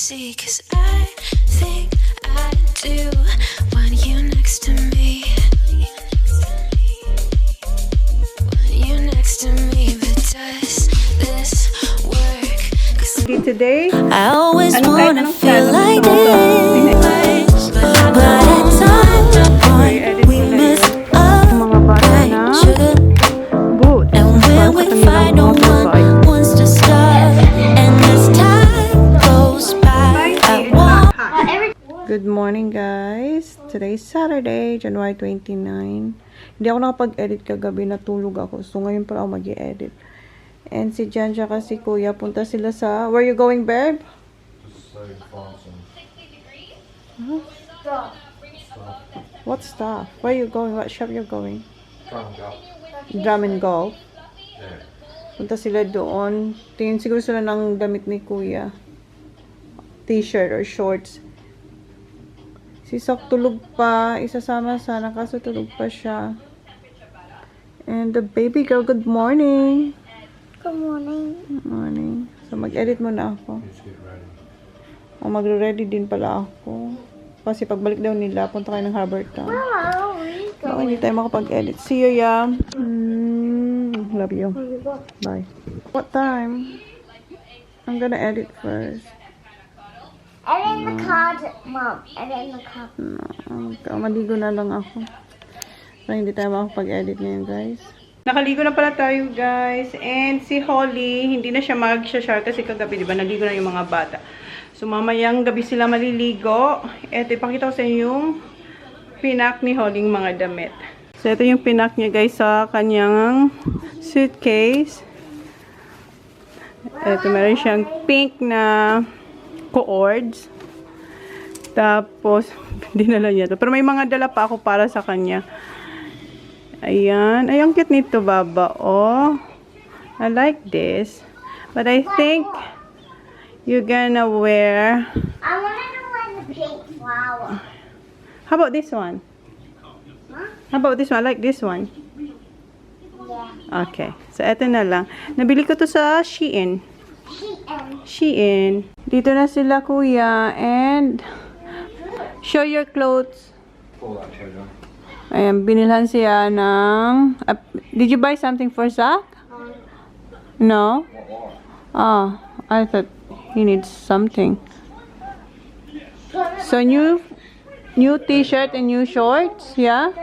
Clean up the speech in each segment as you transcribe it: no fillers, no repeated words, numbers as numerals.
see, 'cause I think I do want you next to me. Want you next to me, but does this work? 'Cause Today, I always wanna feel like this. this, but at some point we miss Mga bata na boot. and when we find no one wants to stop, and as time goes by, I want. Good morning guys. Today's Saturday, January 29. Hindi ako nakapag-edit kagabi, natulog ako. So ngayon pala ako mag-i-edit. And si Jan tsaka si Kuya, punta sila sa... Where you going, babe? Huh? What stuff? Where you going? What shop you going? Drum and golf. Punta sila doon. Tingin siguro sila ng damit ni Kuya. T-shirt or shorts. Si Sok tulog pa. Isasama sana kaso tulog pa siya. And the baby girl, good morning. Good morning. Good morning. So mag-edit muna ako. O magre-ready din pala ako. Kasi pagbalik daw nila, punta kayo ng Harbortown. Baka hindi tayo makapag-edit. See you, ya. Love you. Bye. What time? I'm gonna edit first. And in the car, Mom. And in the car. No, maligo na lang ako. So, hindi tayo makapag-edit ngayon, guys. Nakaligo na pala tayo, guys. And si Holly, hindi na siya mag-share kasi kagabi, di ba? Naligo na yung mga bata. So, mamayang gabi sila maliligo. Ito, ipakita ko sa inyo yung pinak ni Holly yung mga damit. So, ito yung pinak niya, guys, sa kanyang suitcase. Ito, meron siyang pink na cords. Tapos, dinala niya to. Pero may mga dala pa ako para sa kanya. Ayan. Ay, ang cute nito, Baba. Oh, I like this. But I think you're gonna wear... I wanted to wear the pink flower. How about this one? Huh? How about this one? I like this one. Yeah. Okay. So, eto na lang. Nabili ko to sa Shein. Shein. Dito na sila, Kuya. And show your clothes. Ayan, binilhan siya ng... did you buy something for Zach? No? Oh, I thought he needs something. So, new t-shirt and new shorts, yeah?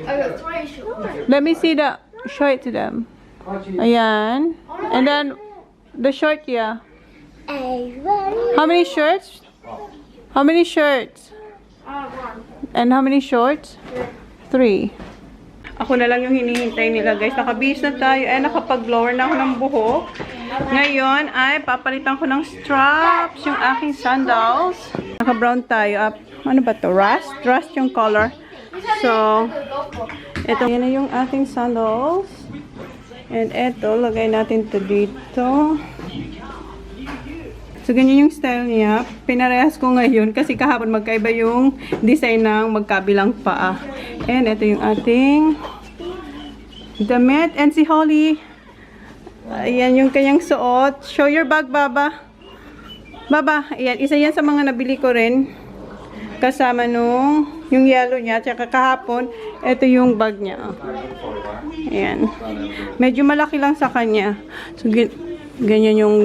I got 3 shorts. Let me see the... show it to them. Ayan. And then, the shirt, yeah. How many shirts? How many shirts? 1. And how many shorts? 3. Ako na lang yung hinihintay nila, guys. Nakabihis na tayo. Ay, nakapag-blower na ako ng buhok. Ngayon, ay papalitan ko ng straps yung aking sandals. Naka-brown tayo. Ano ba to? Rust? Rust yung color. So, ito. Yan na yung aking sandals. And ito, lagay natin to dito. So, ganyan yung style niya. Pinarehas ko ngayon kasi kahapon magkaiba yung design ng magkabilang paa. And ito yung ating damit. And si Holly, ayan yung kanyang suot. Show your bag, Baba. Baba, ayan. Isa yan sa mga nabili ko rin. Kasama nung yung yellow niya. Tsaka kahapon, ito yung bag niya. Ayan. Medyo malaki lang sa kanya. So, ganyan yung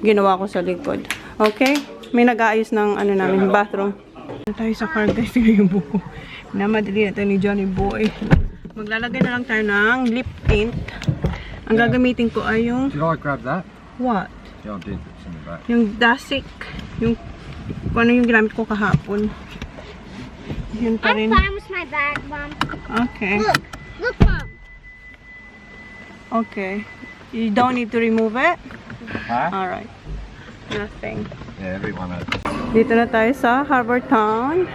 ginawa ko sa likod. Okay? May nag-aayos ng ano namin, bathroom. Tayo sa car, guys. Tingnan yung buko. Namadali na tayo ni Johnny Boy. Maglalagay na lang tayo ng lip tint. Ang gagamitin ko ay yung... Did I grab that? What? Yeah, I did. It's in the back. Yung Dasik. Yung... Kung ano yung ginamit ko kahapon. Yun pa rin. I'm fine with my bag, Mom. Okay. Look, Mom. Okay. You don't need to remove it? Huh? Alright. Nothing. Yeah, everyone has. Dito na tayo sa Harbortown.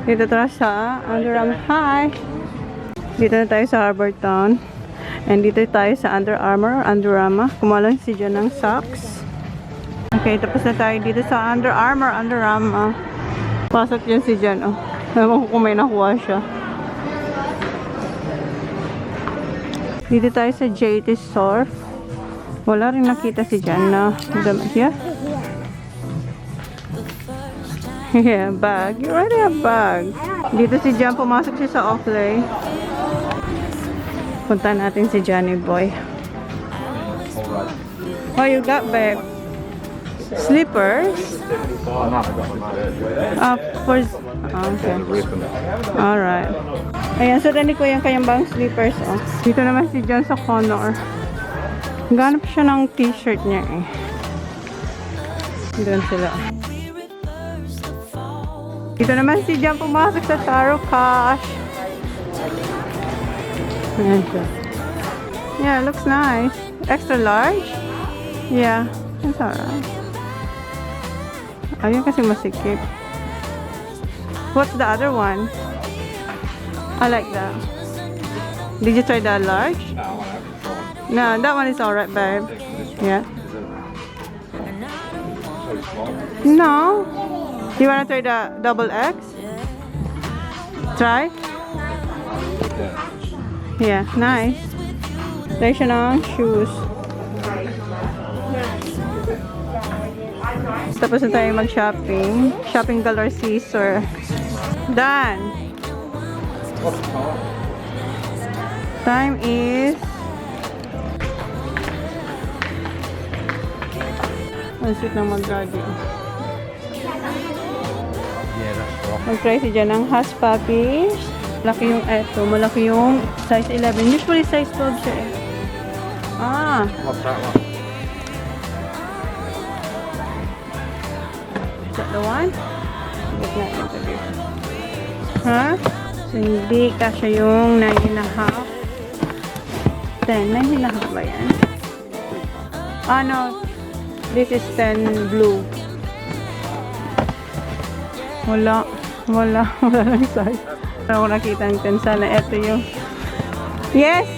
Dito tayo sa Under Armour. Hi! Dito na tayo sa Harbortown. And dito tayo sa Under Armour, Under Armour. Kumuha lang si Jan ng socks. Okay, tapos na tayo dito sa Under Armour, Under Armour. Pasok yan si Jan. Oh. Ewan ko kung may nakuha siya. Dito tayo sa JT Surf. Wala rin nakita si Jan na damit. Yeah? Yeah, bag. You already have bag. Dito si Jan, pumasok siya sa off-lay. Punta natin si Johnny Boy. Oh, you got, babe? Slippers? Okay. Alright. Ayan, so ni ko yung kanyang bang slippers, oh. Dito naman si John sa Connor. Ganap siya ng t-shirt niya, eh. Doon sila. Dito naman si John pumasok sa Taro Cash. Ayan siya. Yeah, looks nice. Extra large? Yeah, it's alright. Ayun kasi masikip. What's the other one? I like that. Did you try that large? No, that one is alright, babe. Yeah. No. You wanna try the double X? Try? Yeah, nice. Try siya ng shoes. Tapos na tayo mag-shopping. Shopping galore Caesar. Done. Time is... Ang sweet ng mag-dragi. Yeah, that's right. Mag-try si Jan ng Hush Puppies. Malaki yung eto. Malaki yung size 11. Usually size 12 siya eh. Ah. What's that one? Is that the one? Wait na ito dito. Ha? So, hindi kasya yung 9.5. 10. 9.5 ba yan? Ah, no. This is 10 blue. Wala lang size. Pero kung nakita ang 10, sana ito yung... Yes!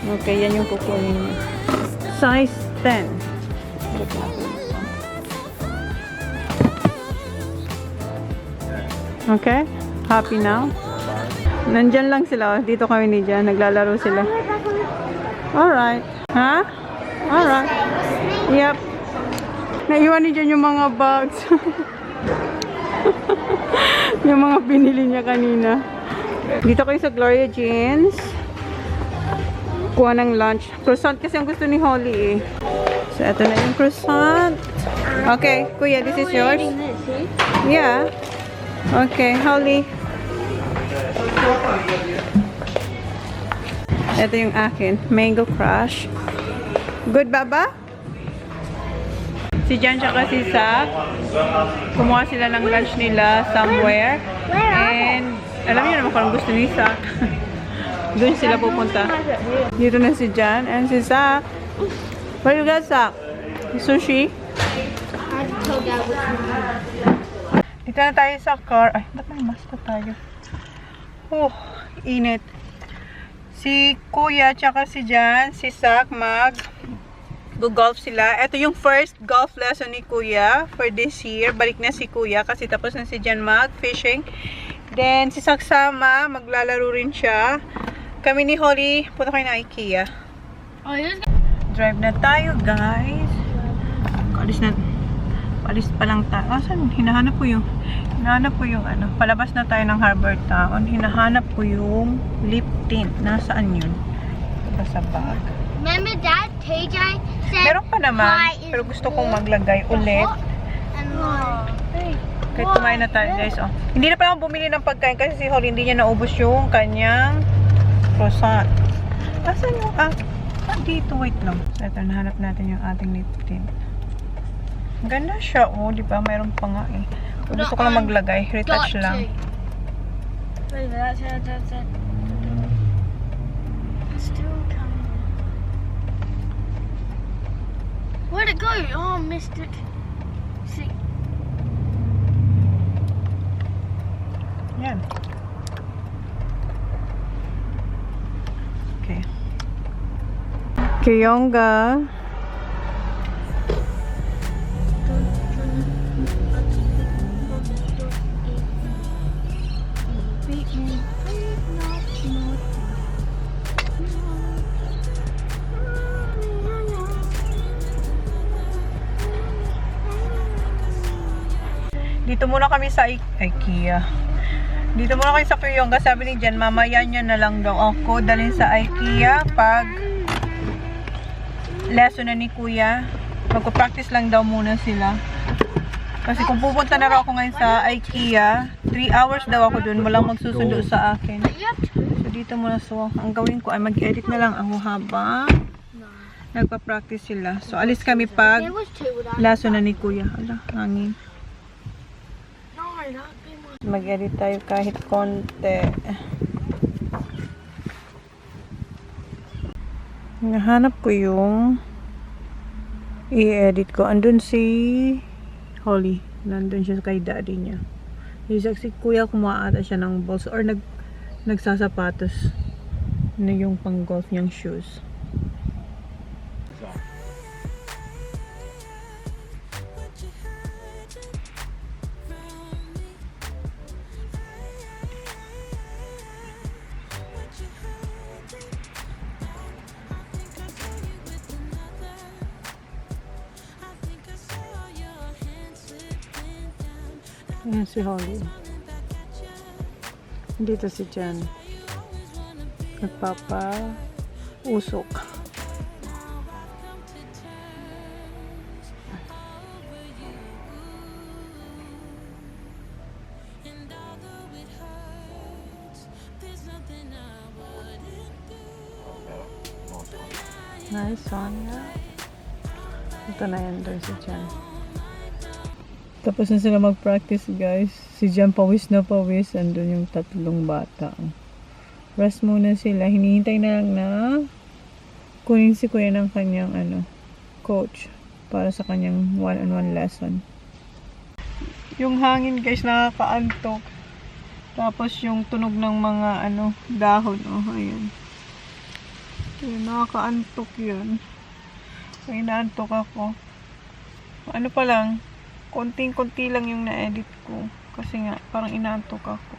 Okay, yan yung kukunin niya. Size 10. Okay? Happy now? Nandyan lang sila. Dito kami ni Jan. Naglalaro sila. Alright. Ha? Alright. Yep. Naiwan ni Jan yung mga bags. Yung mga binili niya kanina. Dito kayo sa Gloria Jeans. Kuha ng lunch. Croissant kasi ang gusto ni Holly eh. So, ito na yung croissant. Okay, kuya, this is yours? Yeah. Okay, Holly. Ito yung akin. Mango Crush. Good, Baba? Si Jan tsaka si Zach. Kumuha sila ng lunch nila somewhere. And, alam niyo naman kung anong gusto ni Zach. Doon sila pupunta. Dito na si Jan and si Zach. What you got, Zach? Sushi? Dito na tayo sa car. Ay, ba't may mask na tayo? Oh, init. Si Kuya tsaka si Jan, si Zach mag-golf sila. Ito yung first golf lesson ni Kuya for this year. Balik na si Kuya kasi tapos na si Jan mag-fishing. Then, si Zach sama, maglalaro rin siya. Kami ni Holly, punta kayo na IKEA. Drive na tayo, guys. Alis pa lang tayo. Saan? Hinahanap ko yung ano. Palabas na tayo ng Harbor Town. Hinahanap ko yung lip tint. Nasaan yun? Ito sa bag. Remember Dad, TJ said Meron pa naman. Pero gusto kong maglagay ulit. Kahit kumain na tayo, guys. Oh. Hindi na pala ako bumili ng pagkain kasi si Holly hindi niya naubos yung kanyang croissant. Nasaan yung... dito. Wait lang. So, ito, nahanap natin yung ating lip tint. Ganda siya, oh. Di ba? Mayroon pa nga eh. Gusto ko lang maglagay. Retouch lang. That's it. Still coming. Where'd it go? Oh, I missed it. See. Yan. Okay. Kiyonga. Dito muna kami sa IKEA. Dito muna kami sa Kuyonga. Sabi ni Jen, mamaya niya na lang daw ako dalhin sa IKEA pag lesson na ni Kuya. Magpa-practice lang daw muna sila. Kasi kung pupunta na raw ako ngayon sa IKEA, 3 hours daw ako dun. Walang magsusundo sa akin. So, dito muna. So, ang gawin ko ay mag-edit na lang ako habang nagpa-practice sila. So, alis kami pag laso na ni Kuya. Ala, hangin. Mag-edit tayo kahit konti. Nahanap ko yung i-edit ko. Andun si Holly. Nandun siya kay daddy niya. Si Kuya kumuha ata siya ng balls or nagsasapatos na yung pang golf niyang shoes. Ayan si Holly. Dito si Jan. Nagpapa-usok. Nice Sonia. Ito na yan doon si Jan. Tapos na sila mag-practice, guys. Si Jan pawis na pawis. Andun yung tatlong bata. Rest muna sila. Hinihintay na lang na kunin si Kuya ng kanyang coach para sa kanyang one-on-one lesson. Yung hangin, guys, nakakaantok. Tapos yung tunog ng mga dahon. Oh, ayan. Ayan, nakakaantok yun. Kaya inaantok ako. Ano pa lang, konting-konti lang yung na-edit ko. Kasi nga, parang inaantok ako.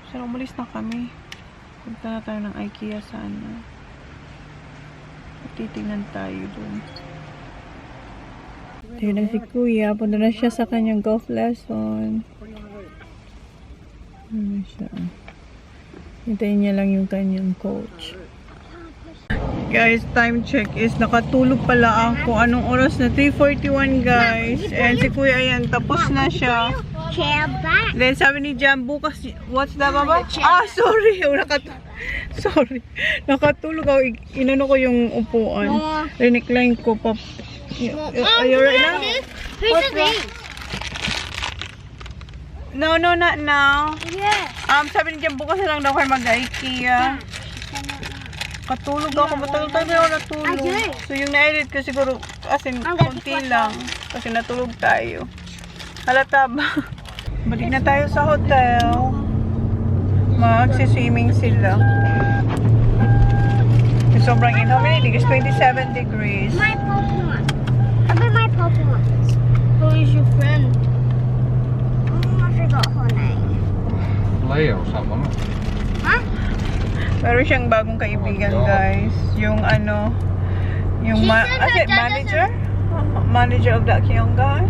So, umalis na kami. Punta na tayo ng IKEA sana. Titingnan tayo dun. Tayo na si Kuya. Punta na siya sa kanyang golf lesson. Ano siya? Hintayin niya lang yung kanyang coach. Guys, time check is nakatulog pala ako. Anong oras na? 3:41, guys. And si Kuya, ayan, tapos na siya. Then sabi ni Jam, bukas, what's that, Baba? Sorry. Sorry. Nakatulog ako. Inano ko yung upuan. Rinikline ko pa. Are you right now? Here's the thing. No, not now. Yeah. Sabi ni Jam, bukas na lang daw kayo mag-IKEA. Katulog ako, matagal-tagal ako natulog. So yung na-edit ko siguro, as in, konti lang. Kasi natulog tayo. Halata ba? Balik na tayo sa hotel. Magsiswimming sila. Sobrang in. How many degrees? 27 degrees. My Pokemon. Look at my Pokemon. Who is your friend? I forgot her name. Leo or something. Huh? Meron siyang bagong kaibigan, guys. Yung yung manager? Manager of that Kiyonga?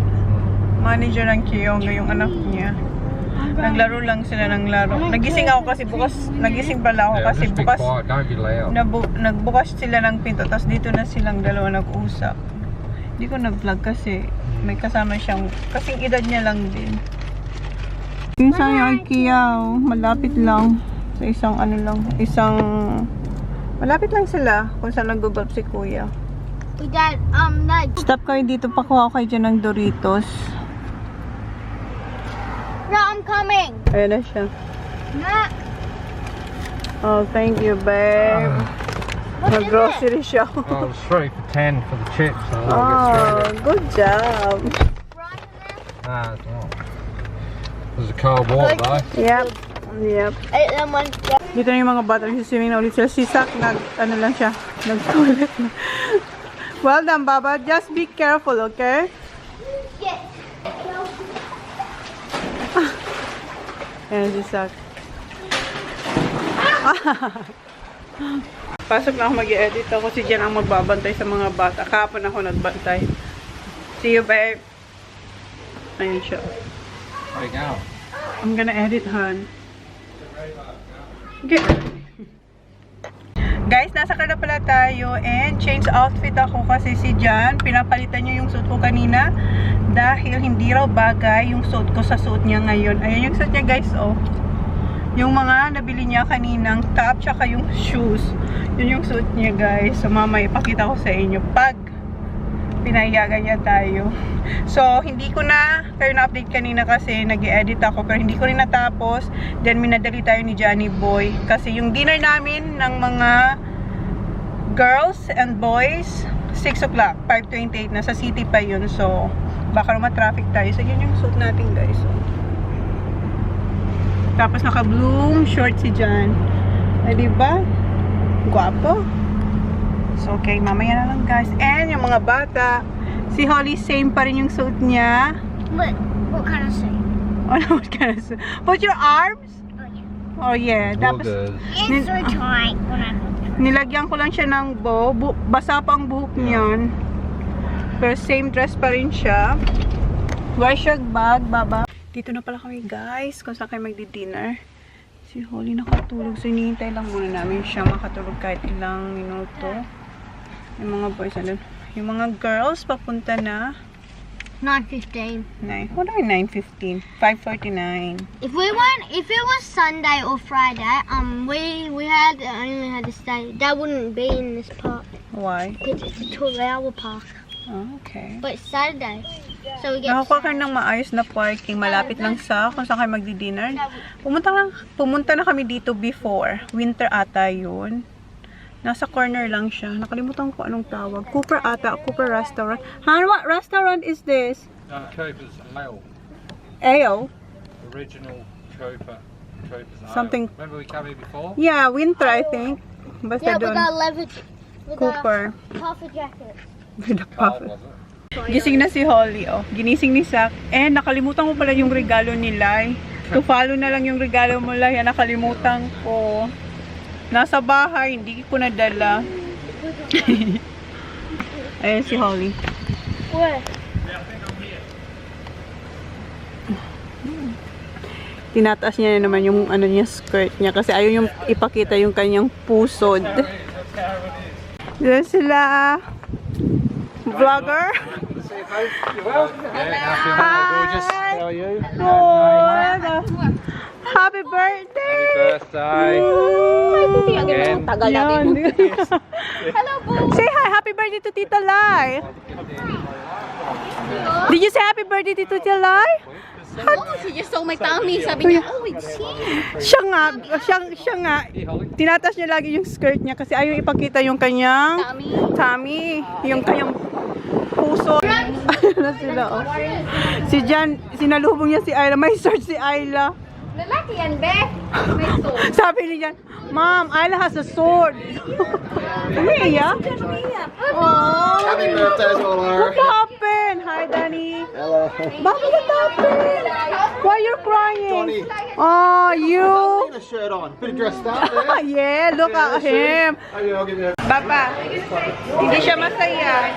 Manager ng Kiyonga, yung anak niya. Naglaro lang sila ng laro. Nagising ako kasi bukas, nagising pala ako kasi bukas nagbukas sila ng pinto, tapos dito na silang dalawa nag-usap. Hindi ko nag-vlog kasi may kasama siyang, kasing edad niya lang din. Yung sa IKEA, malapit lang. Sa malapit lang sila kung saan nag-golf si Kuya. We got nuts. Stop kayo dito, pakuha kayo dyan ng Doritos. No, I'm coming. Ayan na siya. Nah. Oh, thank you, babe. Nag-grocery siya. Oh, it was 3 for 10 for the chips. So Oh, good job. Nah, it's not. There's a cold water though. Yep. Dito na yung mga bata swimming na ulit sila. Si Sak, lang siya. Nag-toilet na. Well done, Baba. Just be careful, okay? Yes. Ayan si Sak. Pasok na ako mag-i-edit ako. Si Jen ang magbabantay sa mga bata. Kahapon ako nagbantay. See you, babe. Ayan siya. There you go. I'm gonna edit, hon. Okay. Guys, nasa car na pala tayo and change outfit ako kasi si Jan, pinapalitan niya yung suit ko kanina dahil hindi raw bagay yung suit ko sa suit niya ngayon. Ayan yung suit niya, guys, oh. Yung mga nabili niya kaninang top tsaka yung shoes. Yun yung suit niya, guys. So, mamaya ipakita ko sa inyo pag pinayagan niya tayo. So, hindi ko na kayo na-update kanina kasi nag-edit ako pero hindi ko rin natapos. Then, minadali tayo ni Johnny Boy. Kasi yung dinner namin ng mga girls and boys, 6 o'clock, 5:28 na sa city pa yun. So, baka ma-traffic tayo. So, yun yung suit natin, guys. So, tapos naka-blue short si Jan. Ay, diba? Guwapo. So, okay, mamaya na lang, guys. And yung mga bata, si Holly, same pa rin yung suit niya. What kind of suit? Oh, no, what kind of suit? Put your arms? Oh, yeah. All Tapos, good. It's so tight when I nilagyan ko lang siya ng bow. Basa pa ang buhok niyan. Pero same dress pa rin siya. Wear shirt, bag, baba. Dito na pala kami, guys, kung saan kayo magdi-dinner. Si Holly nakatulog. So, hinihintay lang muna namin siya makatulog kahit ilang minuto. Yung mga boys, ano? Yung mga girls, papunta na 9:15. 9. What are 9:15? 5:49. If it was Sunday or Friday, we only had to stay. That wouldn't be in this park Why? because it's a 12-hour park. Oh, okay. But it's Saturday, so we get. Nakakuha ka ng maayos na parking. Malapit lang sa kung saan kayo magdi-dinner. Pumunta na kami dito before. Winter ata yun. Nasa corner lang siya. Nakalimutan ko anong tawag. Cooper ata. Cooper restaurant. Han, what restaurant is this? Cooper's Ale. Ale? Original Cooper's Ale. Something. Remember we came here before? Yeah, winter I think. Basta Yeah, with doon. our leather, with Cooper. our puffer jacket. With the Carl, puff. was it? Gising na si Holly, oh. Ginising ni Zach. Nakalimutan ko pala yung regalo ni Lai. To follow na lang yung regalo mo, Lai. Nakalimutan ko. Nasa bahay, hindi ko nadala. Ayan si Holly. Where? Tinataas niya na naman yung ano niya, skirt niya. Kasi ayaw yung ipakita yung kanyang pusod. Diyan sila. Vlogger. Yeah, gorgeous. How are you? Oh, happy birthday! Birthday. Again. Yan. Hello, Boo. Say hi, happy birthday to Tita Lai. Did you say happy birthday to Tita Lai? Oh, she just saw my tummy. Sabi niya, oh, it's him. Siya nga. Tinatas niya lagi yung skirt niya kasi ayaw ipakita yung kanyang tummy, yung kanyang puso. Ano sila, oh. Si Jan, sinalubong niya si Ayla. May search si Ayla. Lalaki yan, be. May soul. Sabi ni Jan, Mom, Ayla has a sword. Umiiyak? Oh, Happy birthday as well, Laura. what happened? Hi, Danny. Hello. Bakit what happened? Why you're crying? Johnny. Oh, you. Put a shirt on. Bit dressed up there. Yeah, look at him. Oh, yeah, I'll give you a... Papa, hindi siya masaya.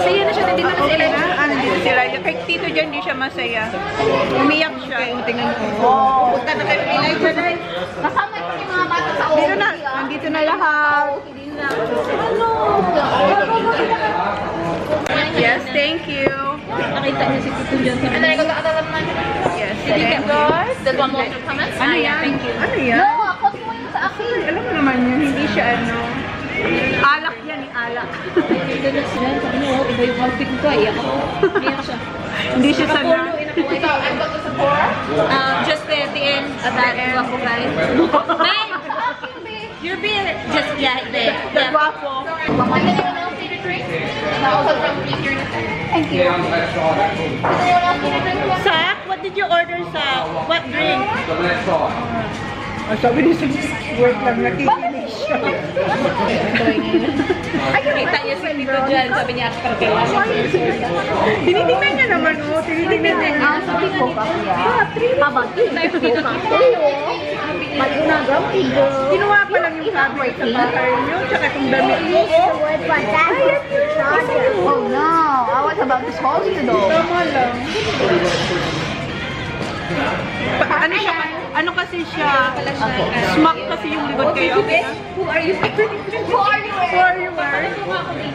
Sige na siya, hindi na sila. Ano dito sila? Kay Tito dyan, hindi siya masaya. Umiyak siya. Tingnan ko. Oh, punta na kayo pilay dyan. Kasama yung mga bata sa Dito na, nandito na lahat. Yes, thank you. Nakita niya si Tito John. Ano yung katatatap naman? Yes, Did you thank you. guys? That one more comments? Ano yan? Thank you. Ano yan? No, ako mo yung sa akin. Alam mo naman yun, hindi siya ano. Alak yan, alak. Sabi niya, oh, iba yung outfit ko. Iyak ako. Iyak siya. Hindi siya sana. Ito, I'm going to support. Just at the end of that Guwapo guy. Man! You're being just, yeah, there. Yeah. Guwapo. And then anyone else need a drink? And also from here. Thank you. Yeah, on the left side. Anyone else need a drink? Sak, what did you order, Sak? What drink? The left side. Sabi niya, work lang, nakikinig siya. Kita niya si Tito John. Sabi niya, kailangan. Tinitingnan niya naman, oh. Tinitingnan niya. Sabi ko pa siya. Habang dito ka. Kinuha pa lang yung fabric sa bahay niyo, tsaka itong damit mo. Oh no. I was about to scold you though. Tama lang. Ano siya? Ano kasi siya? Smack kasi yung likod kayo. Who are you wearing? Who are you wearing? Who are you wearing?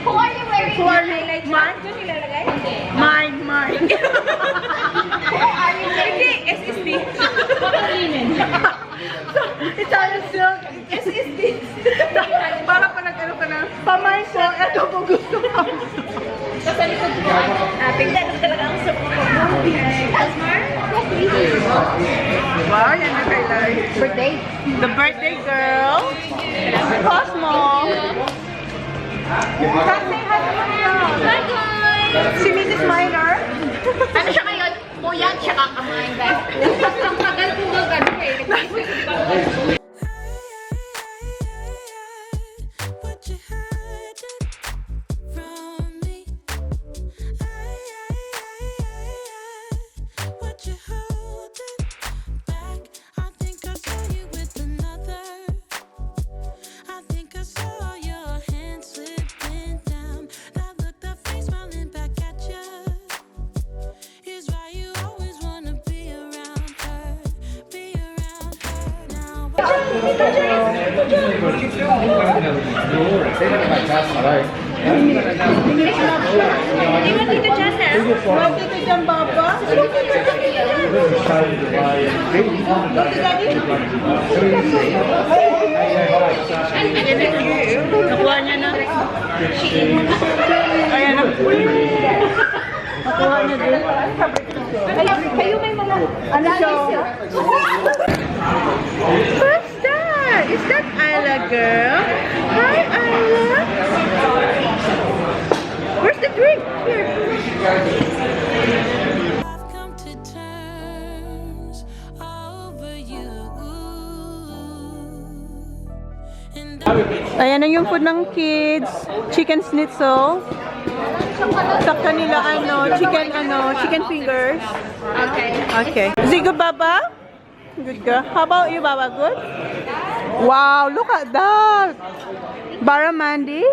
Who are you wearing? Who are you? Mine? Mine, mine. Who are you wearing? Hindi, SSD. It's on a silk. SSD. Para pa nag-ano ka na, pamay ko, eto po gusto ko. Sa likod ko. Tingnan ko talaga ang support ko. Asmar? Wow, yan na kay Lai. Birthday. The birthday girl. Cosmo. Say hi to Maria. Hi guys! Si Mrs. Minor. Ano siya ngayon? Puyat siya kakamain guys. Ang tagal ko mag-ano eh. What you hiding from me? What you holding back? I think I saw you with another. I think I saw your hand slipping down. That look, that face smiling back at you. Is why you always wanna be around her. Be around her now. Hindi mo dito dyan na. Huwag dito dyan, Baba. Nakuha niya na. Ayan na. Nakuha niya din. Kayo may mga Ano siya? What's that? Is that Isla girl? Hi, Isla. Where's the drink? Here. I've come to terms over you. And Ayan na yung food ng kids. Chicken schnitzel. Sa kanila chicken fingers. Okay. Okay. Is it good, Baba? Good girl. How about you, Baba? Good? Wow, look at that. Barramundi.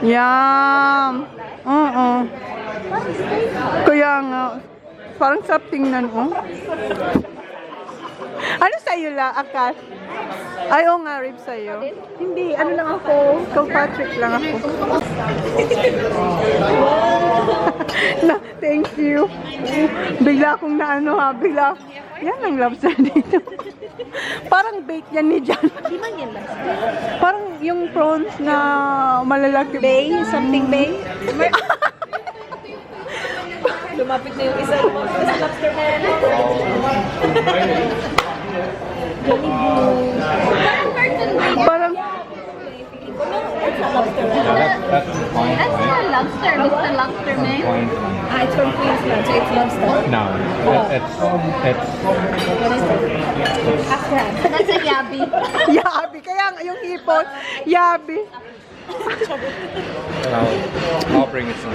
Yum. Kaya nga, parang sarap tingnan, oh. Ano sa'yo la, Akas? Ay, oo nga, rib sa'yo. Hindi, ano lang ako. Patrick lang ako. Na, thank you. Bigla akong naano ha, bigla. Yan ang lobster dito. Parang bait yan ni Jan. Di man yan lang. Parang yung prawns na malalaki. Bay? Something bay? Lumapit na yung isa. Sa lobster na yan. Johnny Blue. Parang cartoon bay. Parang, That's fine. That's not lobster, Mr. Lobster man. It's from Queensland, so it's lobster. No, it's That's a yabi. yabi. Kaya nga yung hipon, yabi. I'll bring it some.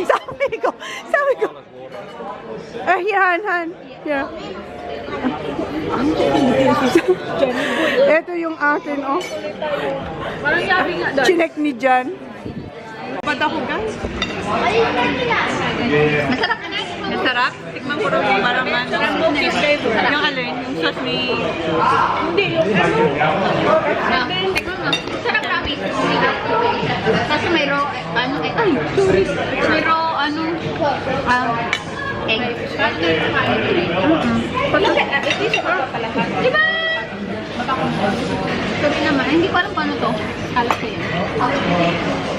sabi ko. Here, Han. Here. Ito yung akin, oh. Parang yabi nga doon. Chinek ni Jan. Ba't ako, guys? Masarap ka na. Masarap. Tikman ko rin yung parang cookie flavor. Yung alin, yung sauce ni... Hindi, yung Tikman mo. Sarap rami. Kasi may raw, may raw, egg. Diba? Sabi naman, hindi ko alam paano to. Alam ko yun.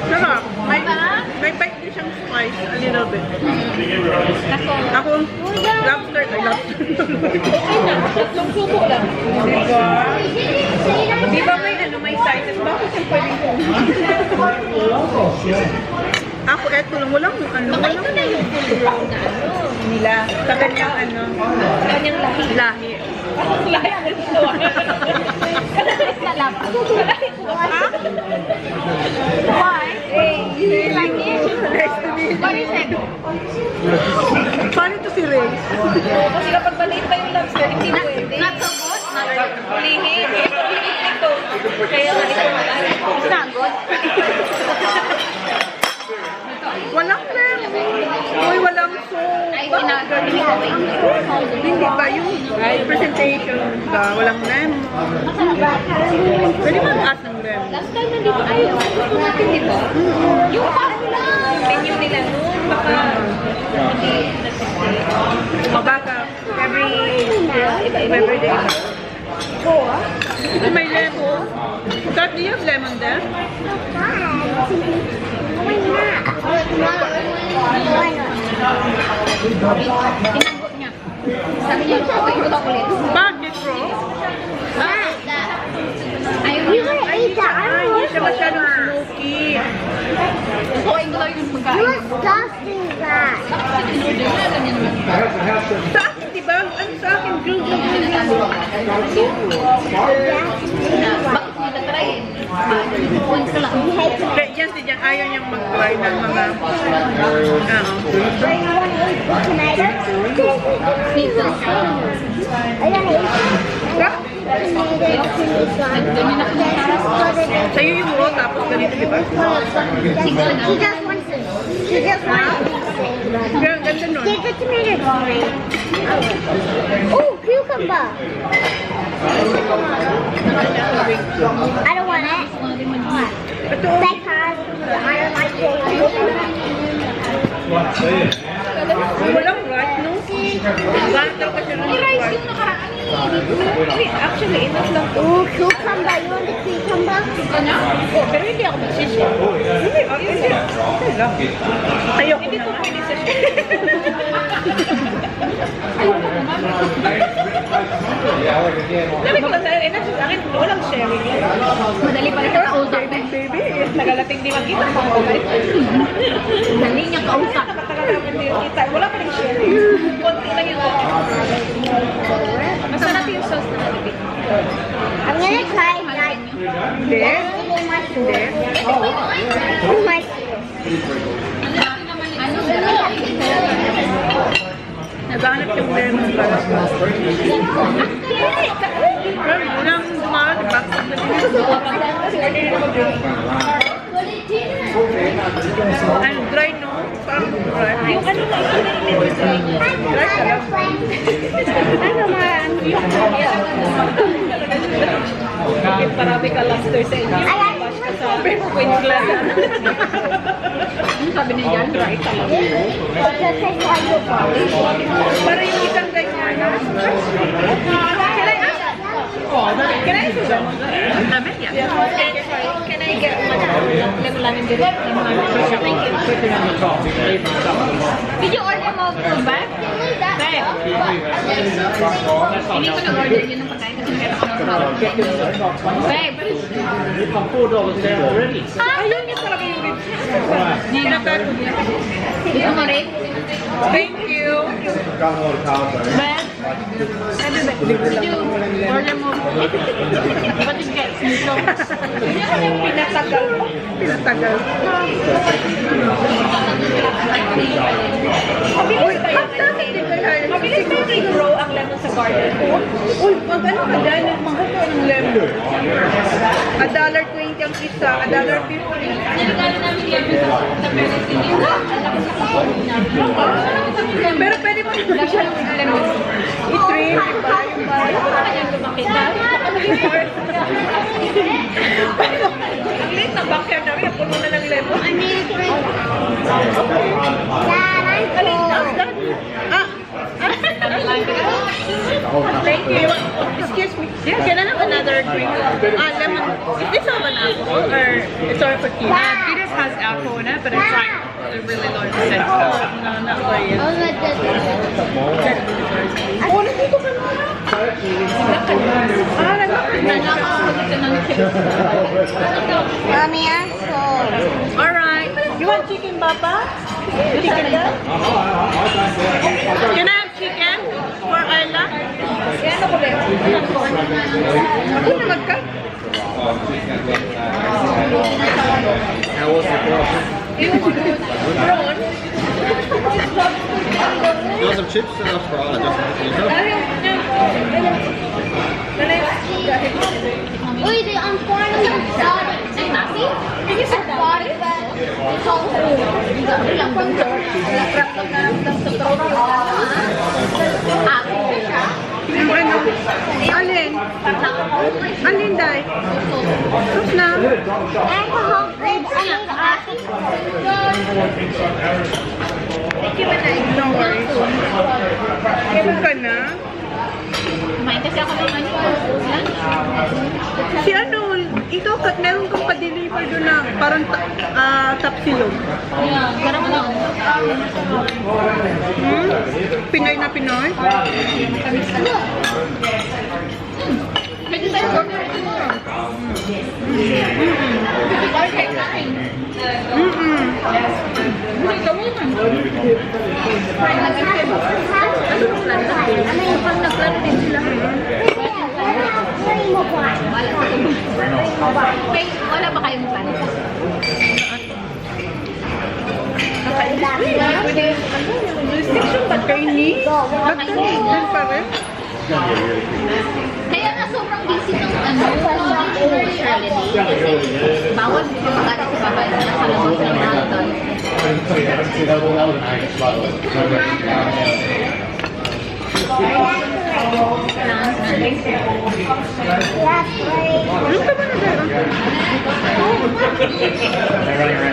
sarap. May bite din siyang spice, a little bit. Ako, lobster. Ay, lobster. Okay na, tatlong subo lang. Diba? Diba may sizes? Bakit yung pwedeng Ako, eto lang. Walang Baka ito na yung full round na nila. Sa kanyang Sa kanyang lahi. lahi. Lahi ang gusto. Kanalis na lang. Why? You like it? What is it? Paano ito si Ray? Kasi kapag maliit pa yung lobster, hindi na pwede. Not so good? Lihi. Ito. Kaya nga ito. Walang lemon. Uy, walang soap. Hindi ba yung presentation ba? Walang lemon. Pwede ba ang ng lemon? Last time nandito tayo. Gusto natin, di ba? Yung pasta. Menu nila noon. Baka. Baka every day. Ito may lemon. Kat, do you have lemon there? Tinanggap niya. Sabi niya, okay, ito ako ulit. Bakit, bro? You gonna eat that? I don't Hindi siya want masyadong smoky. Okay, ito lang yung to. pagkain. Whose dust is that? Sa akin, diba? Ano sa akin? Grilled. Bakit mo na-try? Once lang. Kaya yan si Jan, ayaw niyang mag-try ng mga... Where you want to eat tomato? Pizza. I gotta eat Sa'yo yung roll, tapos ganito, diba? She just wants to. She just wants to. Kaya ang ganda nun. Take the tomato. Oh, cucumber. I don't want it. Ito, Because I don't like it. walang rice, no? Gantar kasi ng rice. Yung nakaraan eh. Actually, enough lang to. Oh, cucumber. You want the cucumber? Oh, pero hindi ako magsisya. Hindi, hindi. Okay lang. Ayoko Hindi na ko nga. pwede sa Sabi ko lang sa'yo, enough sa akin, walang sharing. Madali pa rin sa kausap. Baby, Nagalating di magkita. Dali niya kausap. kita. Wala pa rin sharing. Konti lang yung masarap yung sauce na nalipit. I'm gonna try like Hindi. in my food. Hindi. In my food. Ano sarap? Naghanap yung lemon para sa unang dumaan, diba? Ano, dry, no? Parang dry. Yung ano lang, Dry ka lang. Ano man? bakit marami ka luster sa inyo? Bash ka sa Queensland. Ano sabi niya yan? Right talaga. Para yung isang ganyan. Can I ask you that? Namin, yeah. Can I get lemon lemon din? Thank you. Did you order mo food ba? Babe. Hindi ko na-order yun ng pagkain kasi meron ako ng babe. $4 down already. Ayun yung talaga yung ribs. Gusto mo rin? Thank you. Babe. Did you order mo? What is get? Pinatagal. Pinatagal. Uy, magdamit din kaya. Mabilis ba yung i-grow ang lemon sa garden ko? Uy, pag ano ka dyan, magkakaw ng lemon. $1.20 ang isa, $1.50. Pero pwede mo naman siya i-trim, iba yung bayo. Ang liit ng backyard namin, puno na ng lemon. Thank you. Excuse me. Can I have another drink? Lemon. Is this have an apple or it's all for tea? This has apple in it, but it's like a really low percent. No, not for you. Oh, nandito ka na. Mommy, I'm full. Alright. You want chicken, Papa? Chicken daw? Can I have chicken for Ayla? Yan ako rin. Ako na magka. How was the crossing? Prawn. You want some chips? That's right. Uy, I'm pouring Say nasi? Can you say that? It's all home. Lang bang lakrap lang naramdam sa throat yung akin siya. Yung ano? Alin? Alin, Day? Sus na? Alcohol free. No worries. Kailan ka na? Kumain kasi ako ng ano. Si ano, ikaw, meron kang pa-deliver doon na parang tapsilog. Yeah, parang ano. Pinoy na Pinoy? Pwede tayo order ito mo. Pwede tayo kahit namin. Buhay ka mo naman. Ano yung plan na? Ano yung plan na plan din sila? Wala ba kayong plan? Restriction ba kayo ni? Magkalitan pa rin? Kaya nga sobrang busy ng ano, Shirley. Kasi bawal ko magkano sa babae na sa labas ng London.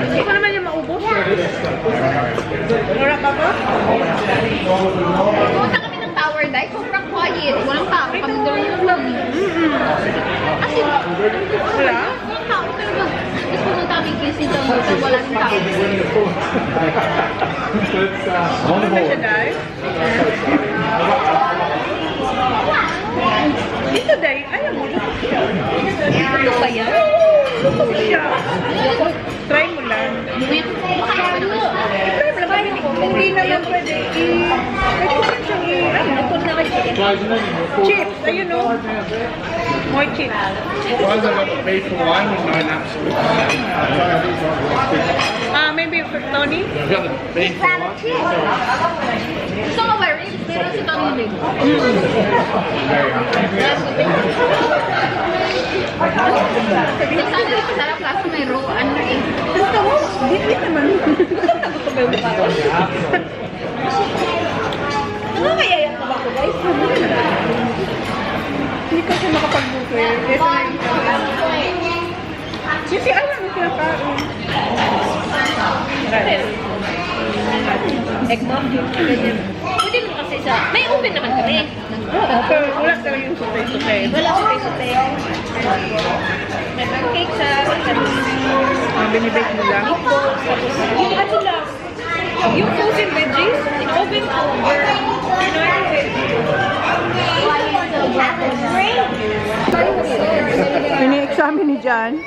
Hindi ko naman yung maubos. Wala pa ba? Pumunta kami ng tower dahil sobrang quiet. Walang tao. Kami doon lang. As in, Wala? walang tao talaga. Tapos pumunta kami kasi doon. Tapos wala ng tao. Ano ba siya, Day? Dito, Day. Alam mo, dito siya. Ano ba yan? Dito siya. Try mo lang. Baka naman naman. Hindi naman pwede pwede ko lang siyang chips, ayun o. More chips. Why have they got the beef for one with no nuts? Maybe for Tony? They've got the beef for one. Gusto ko ba rin? Pero si Tony rin. Sana rin masarap kaso may raw. Ano rin? Gusto mo? Hindi naman. Ano kaya yan ba ko, guys? Hindi kasi makapag-buker. Sisi, alam mo pinakain. Egg bomb. Pwede mo kasi sa... May open naman kami. Pero wala talaga yung sutay-sutay. Wala ko kayo sa may pancake sa... Binibake mo lang. Yung ano lang. Yung frozen veggies, open over. Ini-examine ni Jan.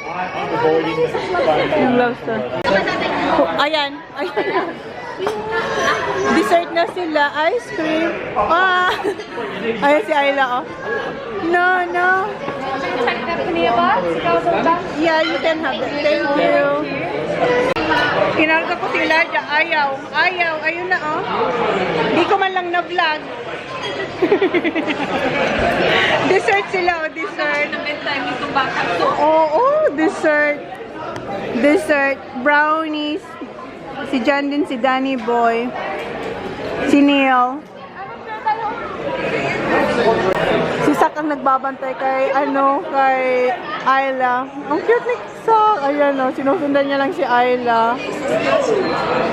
Yung lobster. Ayan. Ayan. Dessert na sila. Ice cream. Ayan si Ayla, oh. No, no. Yeah, you can have it. Thank you. Kinarga ko si Elijah. Ayaw. Ayaw. Ayun na, oh. Di ko man lang na-vlog. Dessert sila, oh. Dessert. Oo, dessert. Dessert. Brownies. Si Jan din, si Danny Boy. Si Neil. Si Sak ang nagbabantay kay, kay Ayla. Ang cute ni Sak. Ayan, oh, sinusundan niya lang si Ayla.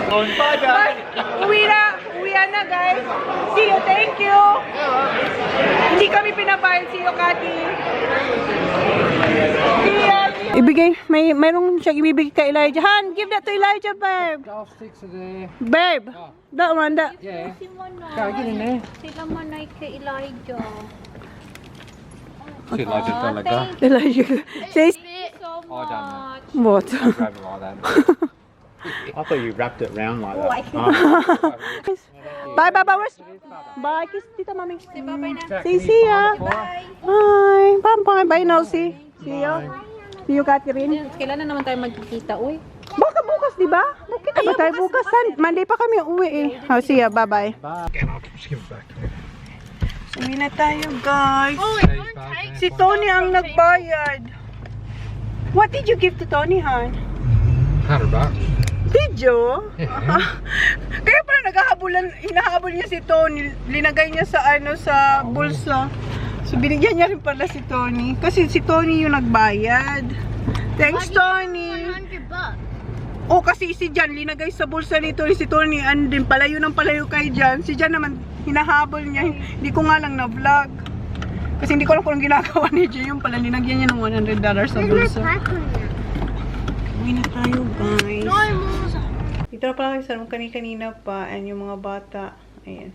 Bye! Uwi na, guys. See you, thank you. Hindi kami pinabayad. See you, Kati. See you. Mayroong siyang ibibigay kay Elijah. Han, give that to Elijah, babe. Golf sticks are there. Babe, that one, that. Yeah. Go, get in there. Sila manay kay Elijah. Shit, like just don't let go. Elijah. Say, So Oh, I don't know. what? Grab it like that. I thought you wrapped it round like that. Bye, bye, bye. Bye, kiss Tita Mami. Say, see ya. Bye. Bye, bye. Bye, Nosy. See you. See you, Catherine. Kailan na naman tayo magkikita, uy? Baka bukas, di ba? Kita ba tayo bukas? Monday pa kami uwi eh. Oh, see ya. Bye-bye. Again, I'll just give it back to you. Uwi na tayo, guys. Si Tony ang nagbayad. What did you give to Tony, hon? $100. Did you? Yeah. Kaya pala hinahabol niya si Tony. Linagay niya sa sa bulsa. So binigyan niya rin pala si Tony. Kasi si Tony yung nagbayad. Thanks, Tony. $100. Oh, kasi si Jan linagay sa bulsa ni Tony. Si Tony, din palayo ng palayo kay Jan. Si Jan naman hinahabol niya. Hindi ko nga lang na-vlog. Kasi hindi ko alam kung ginagawa ni Jan. Yung pala linagyan niya ng $100 sa bulsa. Uwi na tayo, guys. Dito na pala kayo sa room kanina pa. And yung mga bata. Ayan.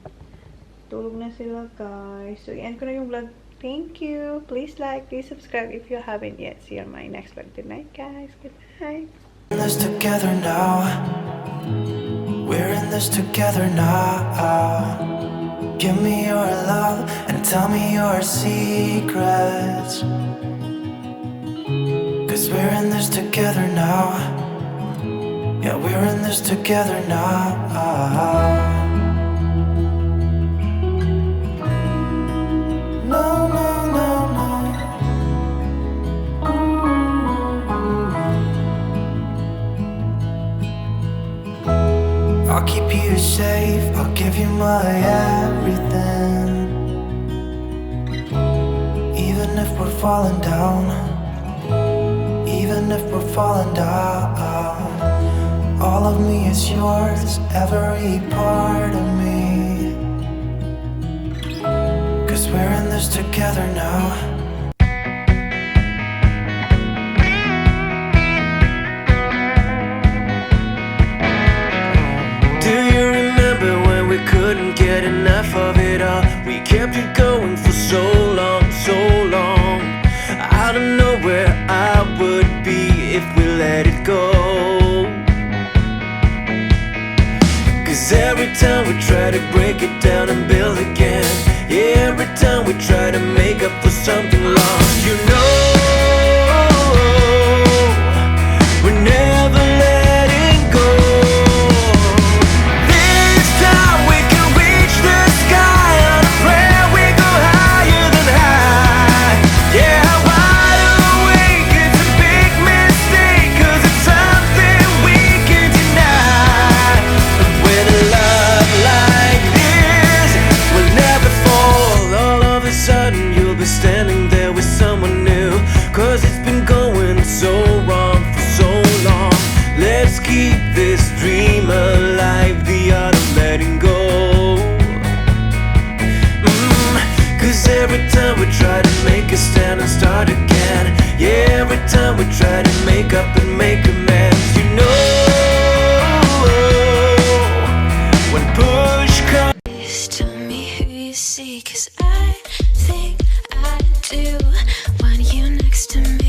Tulog na sila, guys. So, i-end ko na yung vlog. Thank you. Please like, please subscribe if you haven't yet. See you on my next vlog. Good night, guys. Good night. We're in this together now. We're in this together now. Give me your love and tell me your secrets. 'Cause we're in this together now. Yeah, we're in this together now. No, no, no, no. I'll keep you safe, I'll give you my everything. Even if we're falling down, even if we're falling down, all of me is yours, every part of me. 'Cause we're in this together now. Do you remember when we couldn't get enough of it all? We kept it going for so long, so long. I don't know where I would be if we let it go. 'Cause every time we try to break it down and build again, yeah, every time we try to make up for something lost, you know, we're never letting go. This time we can reach the sky on a prayer, we go higher than high. Yeah, wide awake, it's a big mistake, 'cause it's something we can deny. But with a love like this, we'll never fall. All of a sudden you'll be standing there with someone new, 'cause it's been going so wrong for so long. Let's keep this dream alive, the art of letting go. 'Cause every time we try to make a stand and start again, yeah, every time we try to make up and make amends, you know, when push comes. Tell me who you see, 'cause I think I do want you next to me.